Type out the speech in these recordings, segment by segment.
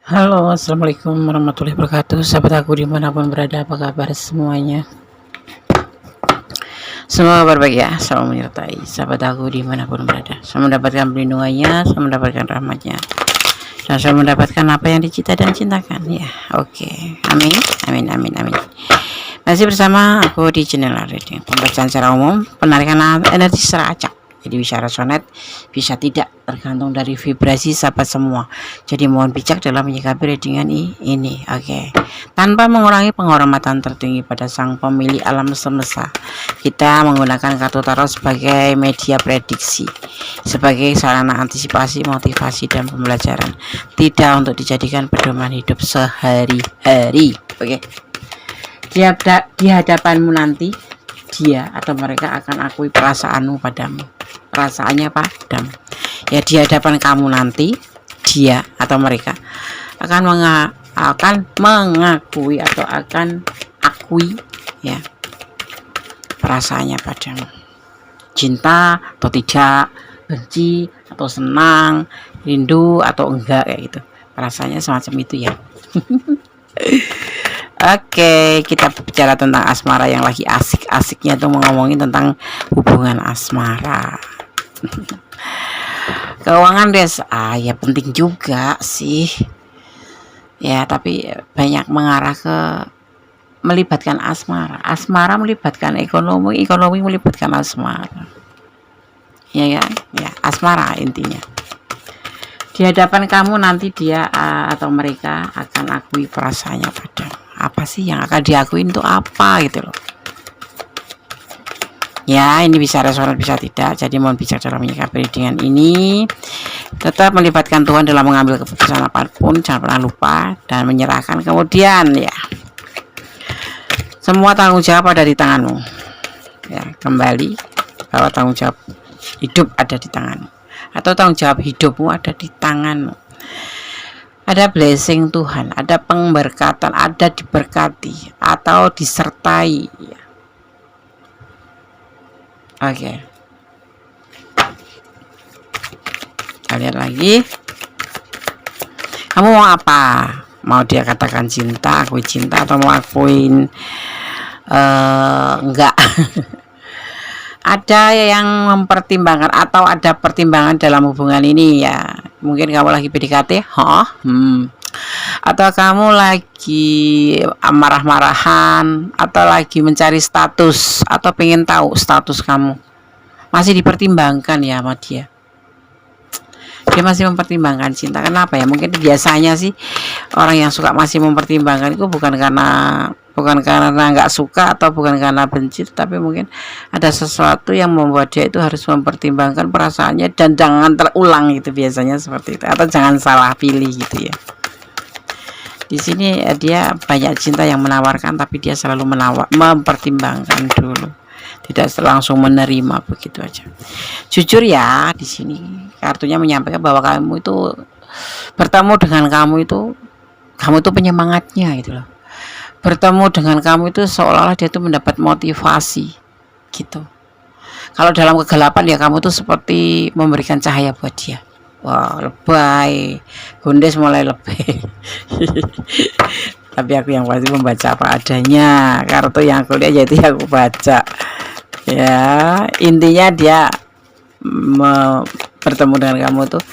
Halo, assalamualaikum warahmatullahi wabarakatuh. Sahabat aku dimanapun berada, apa kabar semuanya? Semoga berbaik ya, selalu menyertai sahabat aku dimanapun berada. Selalu mendapatkan perlindungannya, selalu mendapatkan rahmatnya, dan selalu mendapatkan apa yang dicita dan cintakan. Ya, oke. Amin, amin, amin, amin. Masih bersama aku di channel reading, pembacaan secara umum, penarikan energi secara acak. Jadi bisa resonet, bisa tidak, tergantung dari vibrasi sahabat semua. Jadi mohon bijak dalam menyikapi readingan ini. Oke. Tanpa mengurangi penghormatan tertinggi pada sang pemilik alam semesta, kita menggunakan kartu tarot sebagai media prediksi, sebagai sarana antisipasi, motivasi, dan pembelajaran, tidak untuk dijadikan pedoman hidup sehari-hari. Oke. Di hadapanmu nanti, dia atau mereka akan akui perasaanmu padamu. Perasaannya padamu. Ya, di hadapan kamu nanti, dia atau mereka akan mengakui atau akan akui ya perasaannya padamu. Cinta atau tidak, benci atau senang, rindu atau enggak, kayak gitu. Perasaannya semacam itu ya. Oke, kita bicara tentang asmara yang lagi asik-asiknya tuh ngomongin tentang hubungan asmara. Keuangan des, ya penting juga sih. Ya, tapi banyak mengarah ke melibatkan asmara. Asmara melibatkan ekonomi, ekonomi melibatkan asmara. Ya kan? Ya, asmara intinya. Di hadapan kamu nanti dia atau mereka akan akui perasaannya padamu. Apa sih yang akan diakuin itu apa gitu loh. Ya, ini bisa resonan bisa tidak. Jadi mohon bijak dalam menyikapi dengan ini. Tetap melibatkan Tuhan dalam mengambil keputusan apapun. Jangan pernah lupa dan menyerahkan. Kemudian ya, semua tanggung jawab ada di tanganmu. Ya, kembali bahwa tanggung jawab hidup ada di tanganmu, atau tanggung jawab hidupmu ada di tanganmu. Ada blessing Tuhan, ada pemberkatan, ada diberkati atau disertai. Oke. Kita lihat lagi. Kamu mau apa? Mau dia katakan cinta, akui cinta, atau mau akuin enggak? Ada yang mempertimbangkan atau ada pertimbangan dalam hubungan ini ya. Mungkin kamu lagi PDKT, atau kamu lagi marah-marahan, atau lagi mencari status, atau pengen tahu status kamu. Masih dipertimbangkan ya sama dia. Dia masih mempertimbangkan cinta. Kenapa ya? Mungkin biasanya sih orang yang suka masih mempertimbangkan itu bukan karena nggak suka atau bukan karena benci, tapi mungkin ada sesuatu yang membuat dia itu harus mempertimbangkan perasaannya dan jangan terulang gitu, biasanya seperti itu, atau jangan salah pilih gitu ya. Di sini dia banyak cinta yang menawarkan, tapi dia selalu mempertimbangkan dulu, tidak langsung menerima begitu aja. Jujur ya, di sini kartunya menyampaikan bahwa kamu itu bertemu dengan kamu itu penyemangatnya gitu loh. Bertemu dengan kamu itu seolah-olah dia itu mendapat motivasi gitu. Kalau dalam kegelapan ya kamu tuh seperti memberikan cahaya buat dia. Wah, lebay, Gondes mulai lebay. Tapi aku yang pasti membaca apa adanya. Kartu yang aku lihat yaitu yang aku baca. Ya, intinya dia bertemu dengan kamu tuh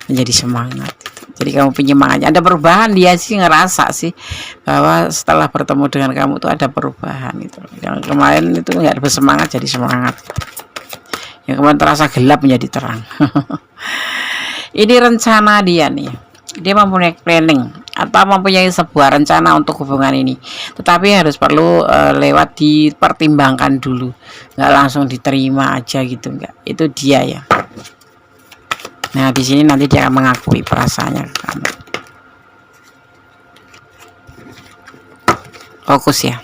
menjadi semangat. Jadi kamu penyemangatnya, ada perubahan. Dia sih ngerasa sih bahwa setelah bertemu dengan kamu tuh ada perubahan itu. Yang kemarin itu nggak bersemangat jadi semangat. Yang kemarin terasa gelap menjadi terang. Ini rencana dia nih. Dia mempunyai planning atau mempunyai sebuah rencana untuk hubungan ini. Tetapi harus perlu lewat dipertimbangkan dulu. Nggak langsung diterima aja gitu, enggak. Itu dia ya. Nah, di sini nanti dia akan mengakui perasaannya ke kamu. Fokus ya.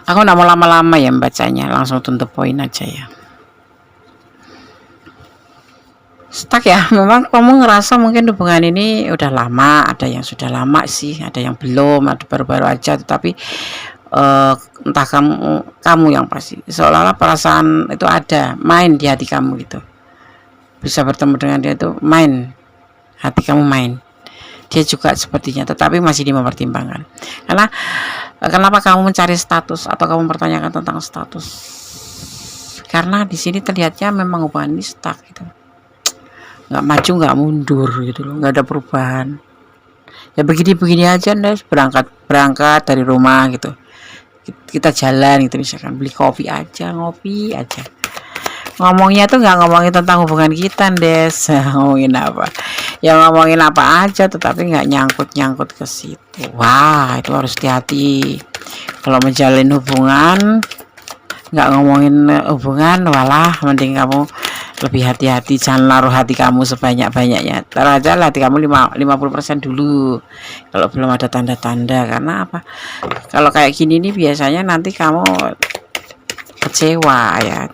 Aku nggak mau lama-lama ya membacanya, langsung to the point aja ya. Stuck ya, memang kamu ngerasa mungkin hubungan ini udah lama, ada yang sudah lama sih, ada yang belum, ada baru-baru aja, tetapi entah kamu yang pasti seolah-olah perasaan itu ada main di hati kamu gitu. bisa bertemu dengan dia itu main, hati kamu main. Dia juga sepertinya, tetapi masih mempertimbangkan. Karena kenapa kamu mencari status atau kamu mempertanyakan tentang status? Karena di sini terlihatnya memang hubungan ini stuck gitu, nggak maju nggak mundur gitu loh, nggak ada perubahan. Ya begini-begini aja deh, berangkat dari rumah gitu, kita jalan gitu, misalkan beli kopi aja, ngopi aja, ngomongnya tuh nggak ngomongin tentang hubungan kita, Des. Ngomongin apa ya, ngomongin apa aja tetapi nggak nyangkut ke situ. Wah, itu harus hati-hati kalau menjalin hubungan. Nggak ngomongin hubungan, walah mending kamu lebih hati-hati, jangan naruh hati kamu sebanyak-banyaknya. Taruh aja hati kamu 50% dulu kalau belum ada tanda-tanda. Karena apa, kalau kayak gini nih biasanya nanti kamu kecewa ya.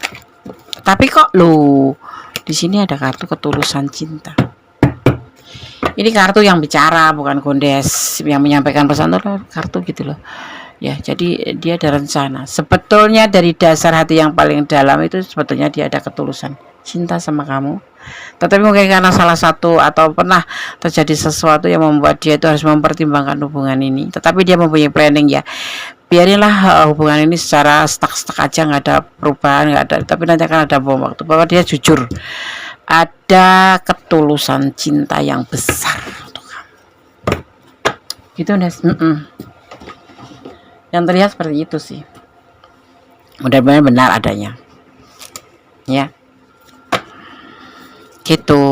Tapi kok lu di sini ada kartu ketulusan cinta. Ini kartu yang bicara, bukan gondes yang menyampaikan pesan tuh, kartu gitu loh. Ya, jadi dia ada rencana. Sebetulnya dari dasar hati yang paling dalam itu sebetulnya dia ada ketulusan cinta sama kamu. Tetapi mungkin karena salah satu atau pernah terjadi sesuatu yang membuat dia itu harus mempertimbangkan hubungan ini. Tetapi dia mempunyai planning ya. Biarinlah hubungan ini secara stuck aja, nggak ada perubahan, nggak ada. Tapi nanti akan ada bom waktu bahwa dia jujur. Ada ketulusan cinta yang besar untuk kamu. Gitu Nes. Yang terlihat seperti itu sih. Mudah-mudahan benar adanya. Ya. Gitu.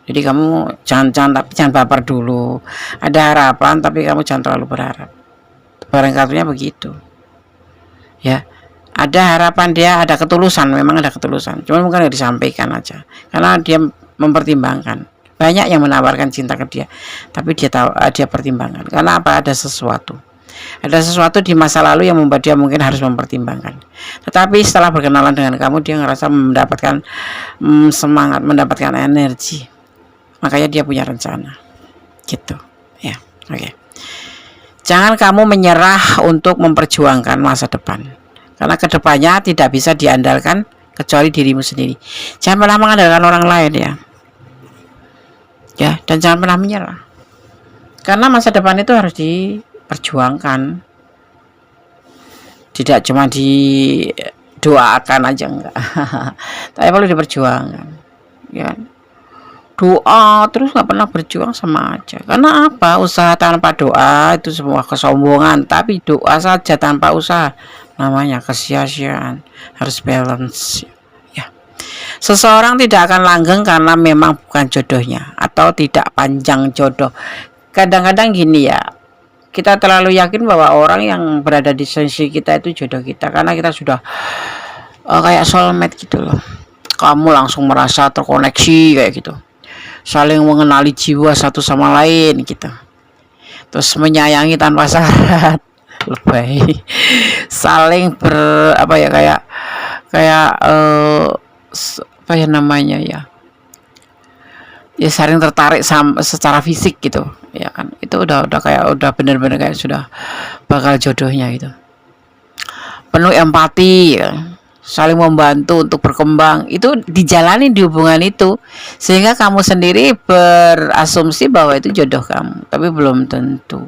Jadi kamu jangan baper dulu. Ada harapan tapi kamu jangan terlalu berharap. Barang kartunya begitu. Ya. Ada harapan, dia ada ketulusan, memang ada ketulusan. Cuma mungkin nggak disampaikan aja. Karena dia mempertimbangkan. Banyak yang menawarkan cinta ke dia, tapi dia pertimbangkan. Karena apa? Ada sesuatu. Ada sesuatu di masa lalu yang membuat dia mungkin harus mempertimbangkan. Tetapi setelah berkenalan dengan kamu, dia ngerasa mendapatkan semangat, mendapatkan energi. Makanya dia punya rencana. Gitu. Ya, oke. Jangan kamu menyerah untuk memperjuangkan masa depan. Karena kedepannya tidak bisa diandalkan kecuali dirimu sendiri. Jangan pernah mengandalkan orang lain ya. Ya, dan jangan pernah menyerah. Karena masa depan itu harus diperjuangkan. Tidak cuma didoakan aja, enggak. Tapi perlu diperjuangkan. Ya. Doa terus nggak pernah berjuang sama aja. Karena apa? Usaha tanpa doa itu sebuah kesombongan. Tapi doa saja tanpa usaha namanya kesia-siaan. Harus balance. Ya. Seseorang tidak akan langgeng karena memang bukan jodohnya atau tidak panjang jodoh. Kadang-kadang gini ya, kita terlalu yakin bahwa orang yang berada di sisi kita itu jodoh kita karena kita sudah kayak soulmate gitu loh. Kamu langsung merasa terkoneksi kayak gitu, saling mengenali jiwa satu sama lain gitu, terus menyayangi tanpa syarat, lebay, saling apa ya namanya ya saling tertarik secara fisik gitu ya kan. Itu udah benar-benar kayak sudah bakal jodohnya gitu, penuh empati ya. Saling membantu untuk berkembang, itu dijalani di hubungan itu sehingga kamu sendiri berasumsi bahwa itu jodoh kamu, tapi belum tentu.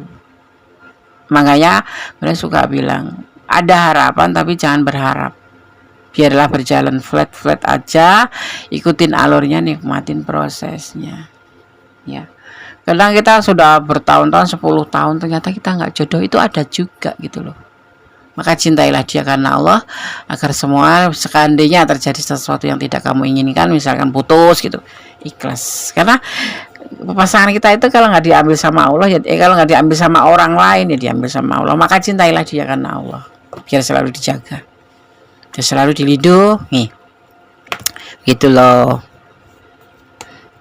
Makanya mereka suka bilang ada harapan tapi jangan berharap, biarlah berjalan flat aja, ikutin alurnya, nikmatin prosesnya ya. Kadang kita sudah bertahun-tahun, 10 tahun ternyata kita nggak jodoh, itu ada juga gitu loh. Maka cintailah dia karena Allah, agar semua seandainya terjadi sesuatu yang tidak kamu inginkan, misalkan putus gitu, ikhlas. Karena pasangan kita itu kalau nggak diambil sama Allah ya, kalau nggak diambil sama orang lain ya diambil sama Allah. Maka cintailah dia karena Allah, biar selalu dijaga, biar selalu dilindungi gitu loh.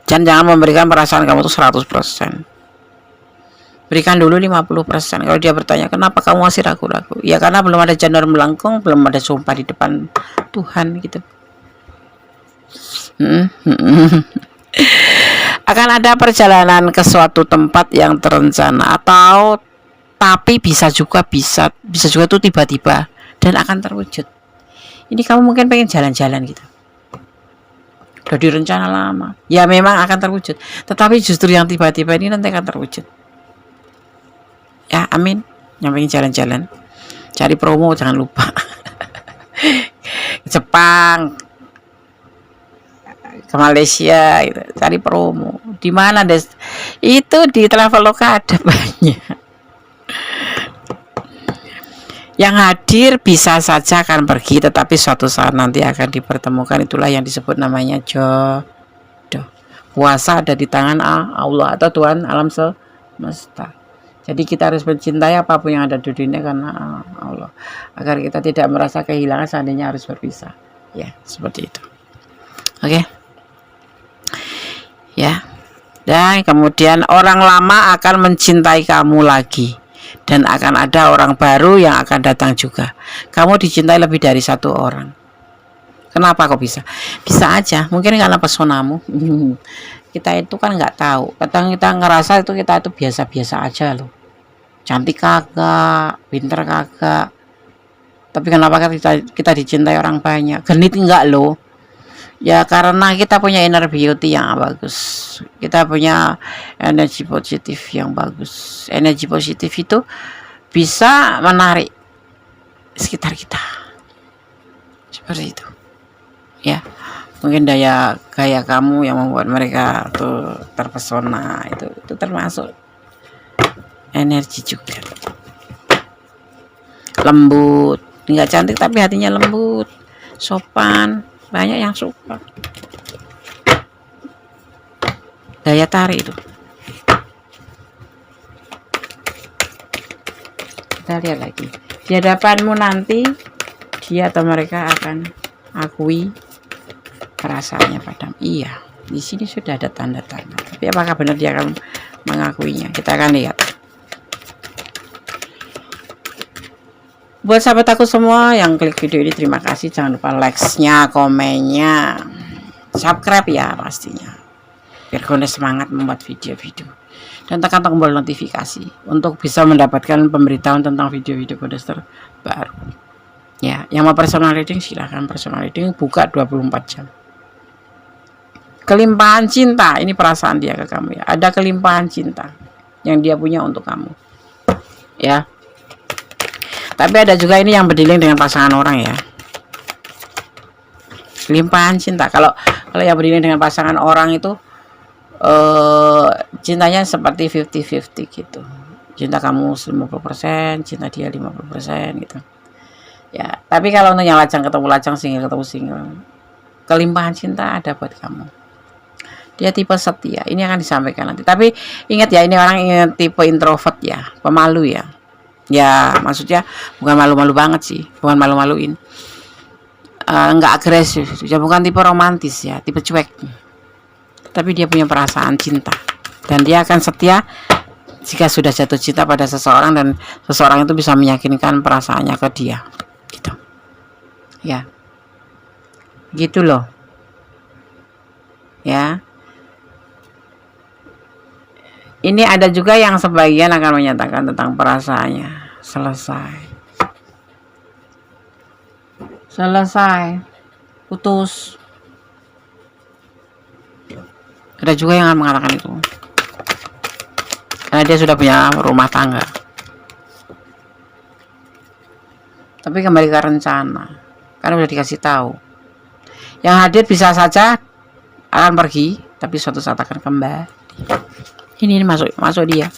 Jangan memberikan perasaan kamu tuh 100%. Berikan dulu 50%. Kalau dia bertanya kenapa kamu masih ragu-ragu, ya karena belum ada janur melengkung, belum ada sumpah di depan Tuhan gitu. Akan ada perjalanan ke suatu tempat yang terencana, atau tapi bisa juga tuh tiba-tiba dan akan terwujud. Ini kamu mungkin pengen jalan-jalan gitu, udah direncana lama. Ya memang akan terwujud, tetapi justru yang tiba-tiba ini nanti akan terwujud. Ya, amin. Yang pengen jalan-jalan, cari promo jangan lupa. Jepang, ke Malaysia gitu. Cari promo di mana des itu di Traveloka ada banyak. Yang hadir bisa saja akan pergi, tetapi suatu saat nanti akan dipertemukan. Itulah yang disebut namanya jodoh. Kuasa ada di tangan Allah atau Tuhan alam semesta. Jadi kita harus mencintai apapun yang ada di dunia karena Allah, agar kita tidak merasa kehilangan seandainya harus berpisah. Ya, seperti itu. Oke. Ya. Dan kemudian orang lama akan mencintai kamu lagi. Dan akan ada orang baru yang akan datang juga. Kamu dicintai lebih dari satu orang. Kenapa kok bisa? Bisa aja, mungkin karena pesonamu. Kita itu kan nggak tahu. Kadang kita ngerasa itu kita itu biasa-biasa aja loh. Cantik kagak, pinter kagak. Tapi kenapa kita dicintai orang banyak? Genit enggak loh. Ya karena kita punya inner beauty yang bagus. Kita punya energi positif yang bagus. Energi positif itu bisa menarik sekitar kita. Seperti itu. Ya. Mungkin gaya kamu yang membuat mereka tuh terpesona, itu termasuk energi juga. Lembut, enggak cantik tapi hatinya lembut, sopan. Banyak yang suka. Daya tarik itu. Kita lihat lagi. Di hadapanmu nanti dia atau mereka akan akui perasaannya padamu. Iya, di sini sudah ada tanda-tanda. Tapi apakah benar dia akan mengakuinya? Kita akan lihat. Buat sahabat aku semua yang klik video ini, terima kasih. Jangan lupa like-nya, komennya, subscribe ya pastinya, biar kalian semangat membuat video-video. Dan tekan tombol notifikasi untuk bisa mendapatkan pemberitahuan tentang video-video Goddess terbaru. Ya, yang mau personal reading silahkan personal reading, buka 24 jam. Kelimpahan cinta, ini perasaan dia ke kamu ya. Ada kelimpahan cinta yang dia punya untuk kamu. Ya. Tapi ada juga ini yang berdiling dengan pasangan orang ya. Limpahan cinta. Kalau yang berdiling dengan pasangan orang itu cintanya seperti 50-50 gitu. Cinta kamu 50%, cinta dia 50% gitu. Ya, tapi kalau untuk yang lajang ketemu lajang, single ketemu single, kelimpahan cinta ada buat kamu. Dia tipe setia. Ini akan disampaikan nanti. Tapi ingat ya, ini orang tipe introvert ya, pemalu ya. Ya maksudnya bukan malu-malu banget sih, bukan malu-maluin, nggak agresif ya, bukan tipe romantis ya, tipe cuek, tapi dia punya perasaan cinta dan dia akan setia jika sudah jatuh cinta pada seseorang dan seseorang itu bisa meyakinkan perasaannya ke dia gitu ya, gitu loh ya. Ini ada juga yang sebagian akan menyatakan tentang perasaannya selesai, putus. Ada juga yang akan mengatakan itu karena dia sudah punya rumah tangga. Tapi kembali ke rencana, karena sudah dikasih tahu. Yang hadir bisa saja akan pergi, tapi suatu saat akan kembali. Ini masuk dia.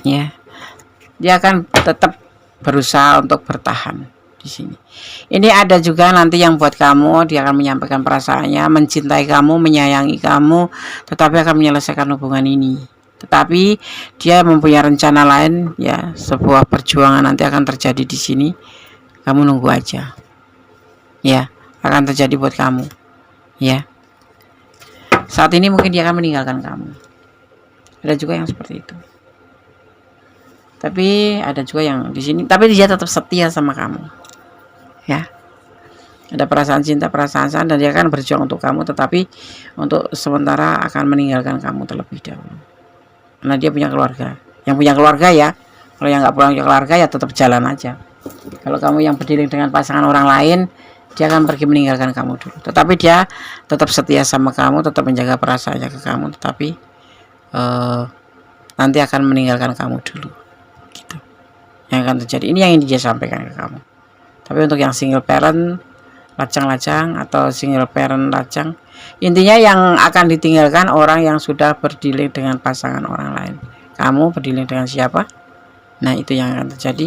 Ya. Dia akan tetap berusaha untuk bertahan di sini. Ini ada juga nanti yang buat kamu, dia akan menyampaikan perasaannya, mencintai kamu, menyayangi kamu, tetapi akan menyelesaikan hubungan ini. Tetapi dia mempunyai rencana lain ya, sebuah perjuangan nanti akan terjadi di sini. Kamu nunggu aja. Ya, akan terjadi buat kamu. Ya. Saat ini mungkin dia akan meninggalkan kamu. Ada juga yang seperti itu. Tapi ada juga yang di sini, tapi dia tetap setia sama kamu. Ya. Ada perasaan cinta, perasaan sayang, dan dia akan berjuang untuk kamu, tetapi untuk sementara akan meninggalkan kamu terlebih dahulu. Karena dia punya keluarga. Yang punya keluarga ya. Kalau yang nggak punya keluarga ya tetap jalan aja. Kalau kamu yang berdiri dengan pasangan orang lain, dia akan pergi meninggalkan kamu dulu. Tetapi dia tetap setia sama kamu, tetap menjaga perasaannya ke kamu, tetapi nanti akan meninggalkan kamu dulu. Gitu. Yang akan terjadi. Ini yang dia sampaikan ke kamu. Tapi untuk yang single parent lajang-lajang atau single parent lajang, intinya yang akan ditinggalkan orang yang sudah berdiling dengan pasangan orang lain. Kamu berdiling dengan siapa? Nah, itu yang akan terjadi,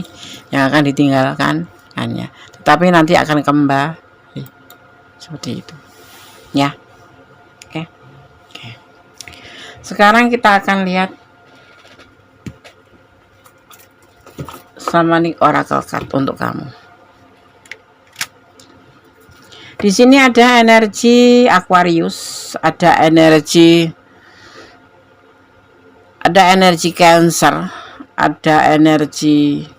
yang akan ditinggalkan hanya. Tetapi nanti akan kembali seperti itu. Ya. Oke. Oke. Sekarang kita akan lihat Shamanic Oracle card untuk kamu. Di sini ada energi Aquarius, ada energi Cancer, ada energi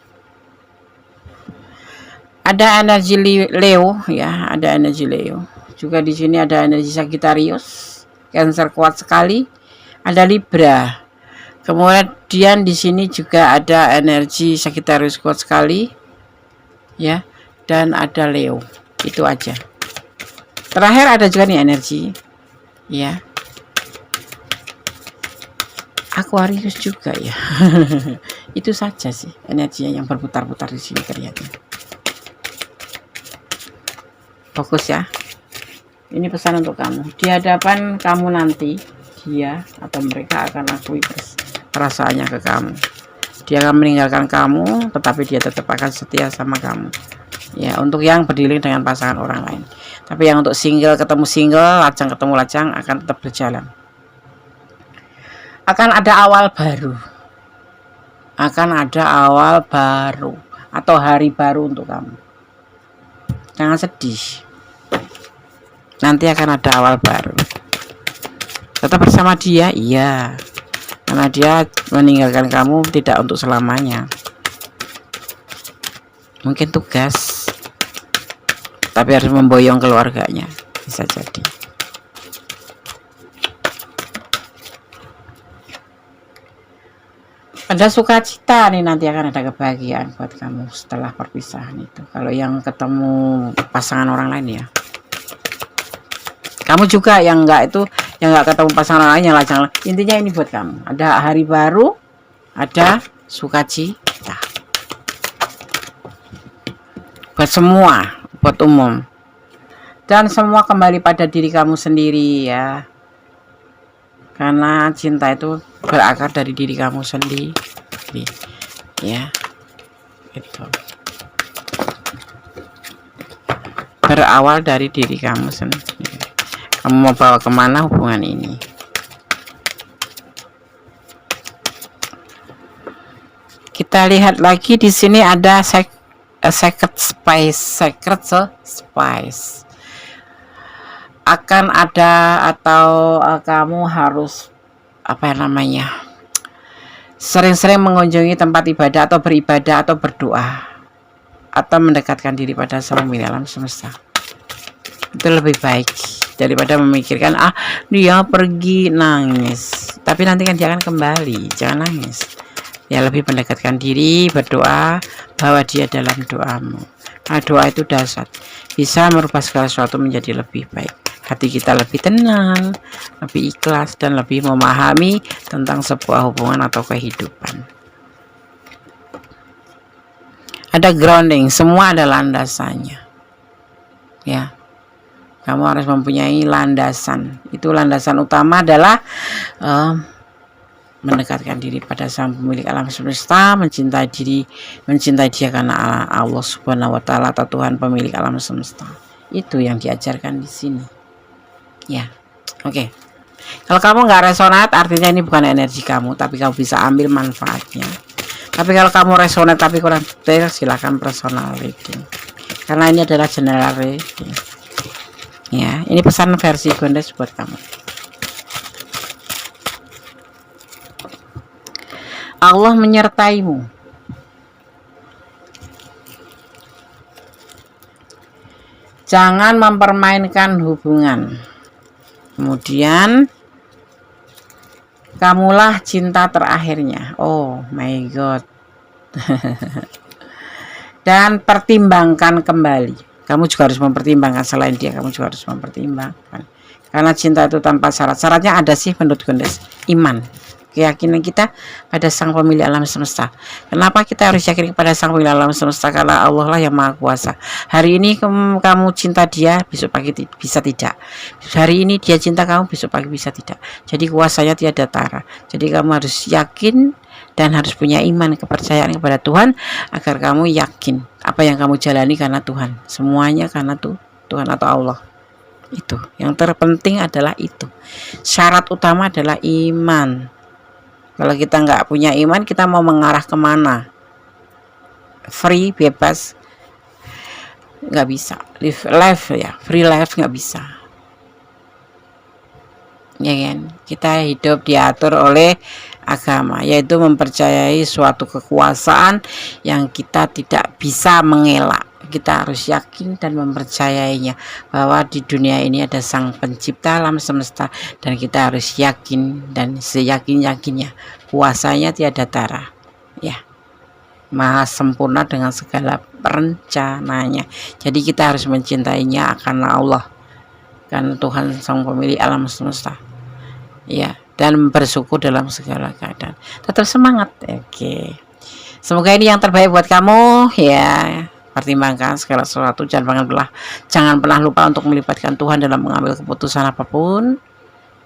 Leo ya, ada energi Leo. Juga di sini ada energi Sagittarius, Cancer kuat sekali, ada Libra. Kemudian di sini juga ada energi Sagittarius kuat sekali ya, dan ada Leo. Itu aja. Terakhir ada juga nih energi ya Aquarius juga ya. Itu saja sih energinya yang berputar-putar di sini kelihatan. Fokus ya. Ini pesan untuk kamu. Di hadapan kamu nanti, dia atau mereka akan akui perasaannya ke kamu. Dia akan meninggalkan kamu, tetapi dia tetap akan setia sama kamu. Ya, untuk yang berdiling dengan pasangan orang lain. Tapi yang untuk single ketemu single, lajang ketemu lajang akan tetap berjalan. Akan ada awal baru. Akan ada awal baru atau hari baru untuk kamu. Jangan sedih. Nanti akan ada awal baru. Tetap bersama dia, iya. Karena dia meninggalkan kamu tidak untuk selamanya. Mungkin tugas, tapi harus memboyong keluarganya, bisa jadi. Ada sukacita nih, nanti akan ada kebahagiaan buat kamu setelah perpisahan itu. Kalau yang ketemu pasangan orang lain ya. Kamu juga yang enggak itu, yang enggak ketemu pasangan orang lain, yang lajang. Intinya ini buat kamu. Ada hari baru, ada sukacita. Buat semua, buat umum. Dan semua kembali pada diri kamu sendiri ya. Karena cinta itu berakar dari diri kamu sendiri. Ya. Itu. Berawal dari diri kamu sendiri. Kamu mau bawa kemana hubungan ini? Kita lihat lagi di sini ada secret spice. Akan ada atau kamu harus sering-sering mengunjungi tempat ibadah atau beribadah atau berdoa atau mendekatkan diri pada Sang Pemilik Alam Semesta. Itu lebih baik daripada memikirkan dia pergi nangis, tapi nanti kan dia akan kembali. Jangan nangis ya, lebih mendekatkan diri, berdoa, bawa dia dalam doamu. Nah, doa itu dasar, bisa merubah segala sesuatu menjadi lebih baik. Hati kita lebih tenang, lebih ikhlas, dan lebih memahami tentang sebuah hubungan atau kehidupan. Ada grounding, semua ada landasannya ya. Kamu harus mempunyai landasan. Itu landasan utama adalah mendekatkan diri pada Sang Pemilik Alam Semesta, mencintai dia karena Allah Subhanahu wa Ta'ala atau Tuhan Pemilik Alam Semesta. Itu yang diajarkan di sini. Ya, oke. Kalau kamu nggak resonate, artinya ini bukan energi kamu, tapi kamu bisa ambil manfaatnya. Tapi kalau kamu resonate tapi kurang detail, silakan personal reading. Karena ini adalah general reading. Ya, ini pesan versi Gondes buat kamu. Allah menyertaimu. Jangan mempermainkan hubungan. Kemudian kamulah cinta terakhirnya. Oh my God. Dan pertimbangkan kembali. kamu juga harus mempertimbangkan, selain dia kamu juga harus mempertimbangkan. Karena cinta itu tanpa syarat. Syaratnya ada sih menurut Gondes, iman, keyakinan kita pada sang pemilik alam semesta. Kenapa kita harus yakin kepada sang pemilik alam semesta? Karena Allah lah yang maha kuasa. Hari ini kamu cinta dia, besok pagi bisa tidak. Hari ini dia cinta kamu, besok pagi bisa tidak. Jadi kuasanya tiada tara. Jadi kamu harus yakin dan harus punya iman, kepercayaan kepada Tuhan, agar kamu yakin apa yang kamu jalani karena Tuhan. Semuanya karena Tuhan atau Allah. Itu yang terpenting adalah itu. Syarat utama adalah iman. Kalau kita nggak punya iman, kita mau mengarah kemana? Free, bebas, nggak bisa. Live ya, free life nggak bisa. Ya kan? Kita hidup diatur oleh agama, yaitu mempercayai suatu kekuasaan yang kita tidak bisa mengelak. Kita harus yakin dan mempercayainya, bahwa di dunia ini ada sang pencipta alam semesta, dan kita harus yakin dan seyakin-yakinnya kuasanya tiada tara, ya, maha sempurna dengan segala rencananya. Jadi kita harus mencintainya karena Allah, karena Tuhan sang pemilik alam semesta, ya, dan bersyukur dalam segala keadaan. Tetap semangat. Oke, semoga ini yang terbaik buat kamu, ya. Pertimbangkan segala sesuatu, jangan pernah lupa untuk melibatkan Tuhan dalam mengambil keputusan apapun,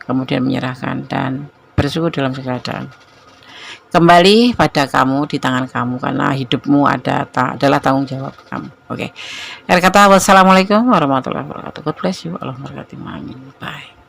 kemudian menyerahkan dan bersyukur dalam segala keadaan. Kembali pada kamu, di tangan kamu, karena hidupmu adalah tanggung jawab kamu. Oke. Akhir kata, wassalamualaikum warahmatullahi wabarakatuh. God bless you. Allah memberkati. Amin. Bye.